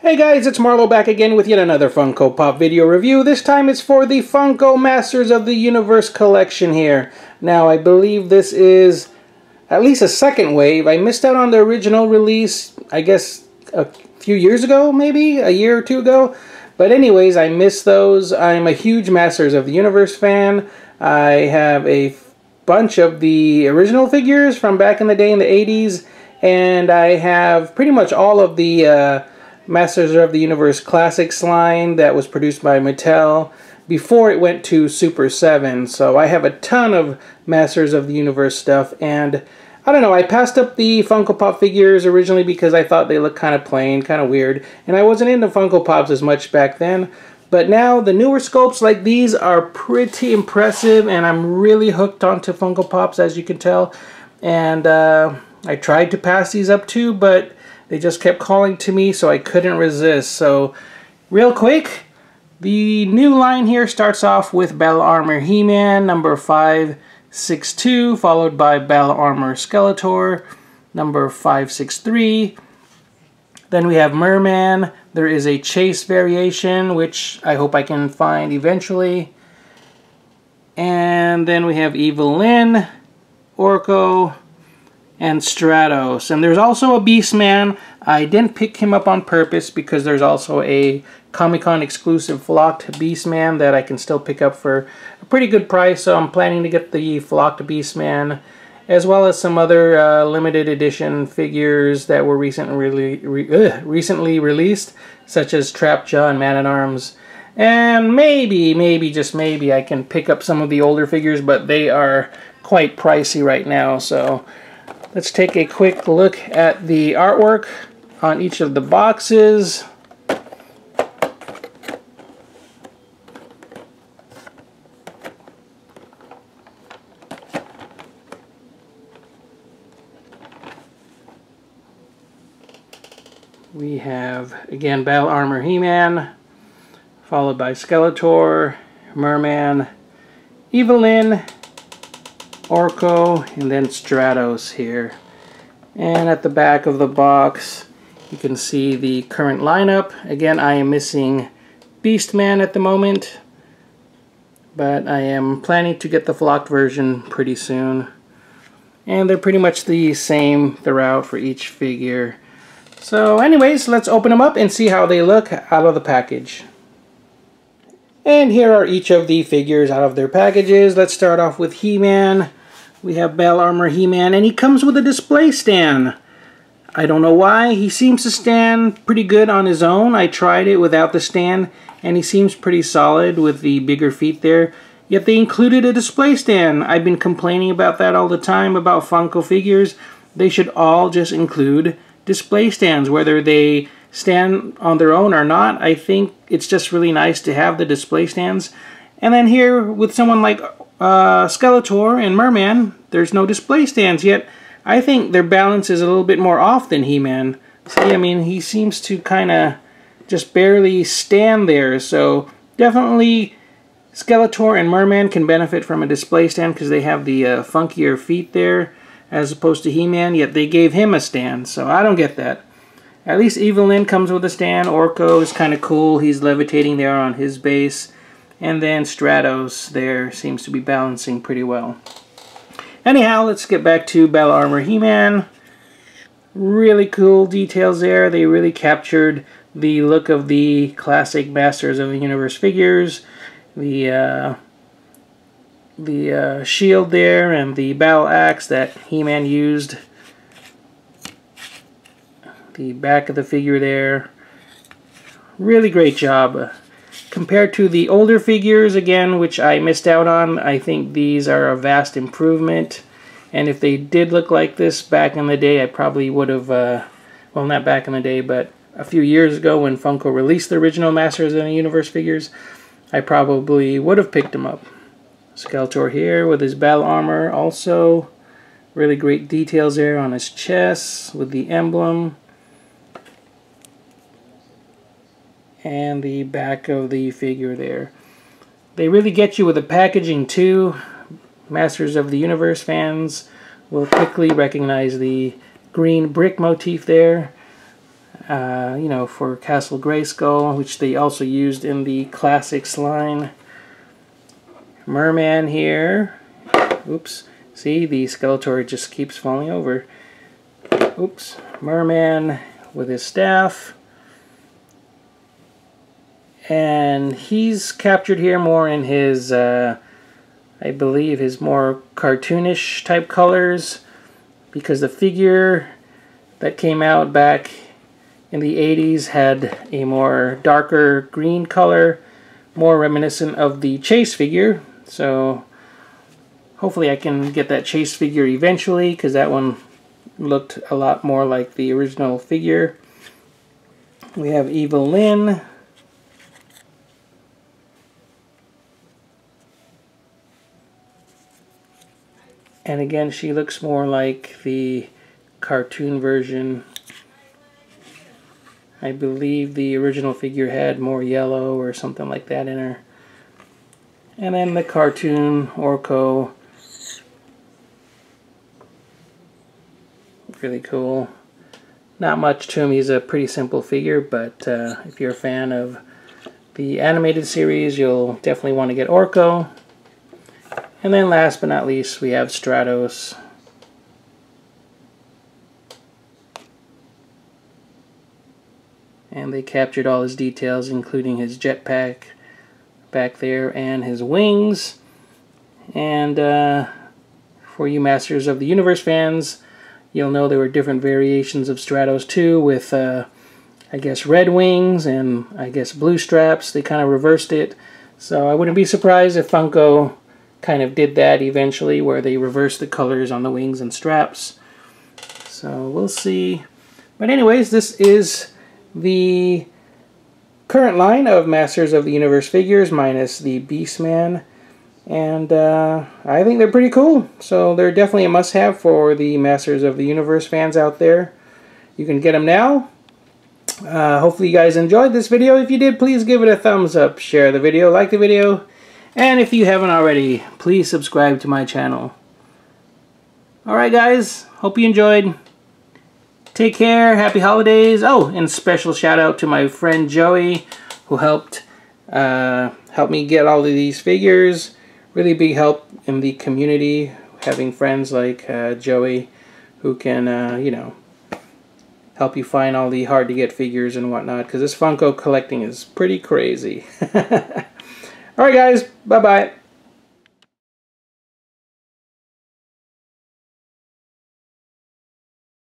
Hey guys, it's Marlo back again with yet another Funko Pop video review. This time it's for the Funko Masters of the Universe collection here. Now, I believe this is at least a second wave. I missed out on the original release, I guess, a few years ago, maybe? A year or two ago? But anyways, I missed those. I'm a huge Masters of the Universe fan. I have a bunch of the original figures from back in the day in the 80s. And I have pretty much all of the Masters of the Universe Classics line that was produced by Mattel before it went to Super 7. So I have a ton of Masters of the Universe stuff, and I don't know, I passed up the Funko Pop figures originally because I thought they looked kind of plain, kind of weird, and I wasn't into Funko Pops as much back then. But now the newer sculpts like these are pretty impressive, and I'm really hooked onto Funko Pops, as you can tell. And I tried to pass these up too, but they just kept calling to me, so I couldn't resist. So, real quick, the new line here starts off with Belle Armor He-Man, number 562, followed by Belle Armor Skeletor, number 563. Then we have Merman. There is a Chase variation, which I hope I can find eventually. And then we have Evil-Lyn, Orko, and Stratos. And there's also a Beastman. I didn't pick him up on purpose because there's also a Comic-Con exclusive flocked Beastman that I can still pick up for a pretty good price, so I'm planning to get the flocked Beastman, as well as some other limited edition figures that were recently released, such as Trapjaw and Man-at-Arms. And maybe, just maybe, I can pick up some of the older figures, but they are quite pricey right now, so let's take a quick look at the artwork on each of the boxes. We have, again, Belle Armor He-Man, followed by Skeletor, Merman, Evil-Lyn, Orko, and then Stratos here. And at the back of the box you can see the current lineup. Again, I am missing Beastman at the moment, but I am planning to get the flocked version pretty soon. And they're pretty much the same throughout for each figure. So anyways, let's open them up and see how they look out of the package. And here are each of the figures out of their packages. Let's start off with He-Man. We have Belle Armor He-Man, and he comes with a display stand. I don't know why. He seems to stand pretty good on his own. I tried it without the stand, and he seems pretty solid with the bigger feet there. Yet they included a display stand. I've been complaining about that all the time about Funko figures. They should all just include display stands, whether they stand on their own or not. I think it's just really nice to have the display stands. And then here, with someone like Skeletor and Merman, there's no display stands, yet I think their balance is a little bit more off than He-Man. See, I mean, he seems to kind of just barely stand there, so definitely Skeletor and Merman can benefit from a display stand because they have the funkier feet there as opposed to He-Man, yet they gave him a stand, so I don't get that. At least Evil-Lyn comes with a stand. Orko is kind of cool. He's levitating there on his base. And then Stratos there seems to be balancing pretty well. Anyhow, let's get back to Belle Armor He-Man. Really cool details there. They really captured the look of the classic Masters of the Universe figures. The shield there and the battle axe that He-Man used. The back of the figure there. Really great job. Compared to the older figures, again, which I missed out on, I think these are a vast improvement. And if they did look like this back in the day, I probably would have, well, not back in the day, but a few years ago when Funko released the original Masters of the Universe figures, I probably would have picked them up. Skeletor here with his battle armor also. Really great details there on his chest with the emblem. And the back of the figure there. They really get you with the packaging too. Masters of the Universe fans will quickly recognize the green brick motif there. you know, for Castle Grayskull, which they also used in the Classics line. Merman here. Oops. See, the Skeletor just keeps falling over. Oops. Merman with his staff. And he's captured here more in his, I believe, his more cartoonish type colors, because the figure that came out back in the 80s had a more darker green color, more reminiscent of the Chase figure. So hopefully I can get that Chase figure eventually, because that one looked a lot more like the original figure. We have Evil-Lyn. And again, she looks more like the cartoon version. I believe the original figure had more yellow or something like that in her. And then the cartoon Orko. Really cool. Not much to him. He's a pretty simple figure, but if you're a fan of the animated series, you'll definitely want to get Orko. And then last but not least, we have Stratos. And they captured all his details, including his jetpack back there and his wings. And for you Masters of the Universe fans, you'll know there were different variations of Stratos too, with I guess red wings and I guess blue straps. They kind of reversed it. So I wouldn't be surprised if Funko kind of did that eventually, where they reversed the colors on the wings and straps. So we'll see. But anyways, this is the current line of Masters of the Universe figures, minus the Beastman. And I think they're pretty cool. So they're definitely a must-have for the Masters of the Universe fans out there. You can get them now. Hopefully you guys enjoyed this video. If you did, please give it a thumbs up, share the video, like the video. And if you haven't already, please subscribe to my channel. Alright guys, hope you enjoyed. Take care, happy holidays. Oh, and special shout out to my friend Joey, who helped me get all of these figures. Really big help in the community, having friends like Joey, who can, you know, help you find all the hard to get figures and whatnot, because this Funko collecting is pretty crazy. Alright guys, bye bye.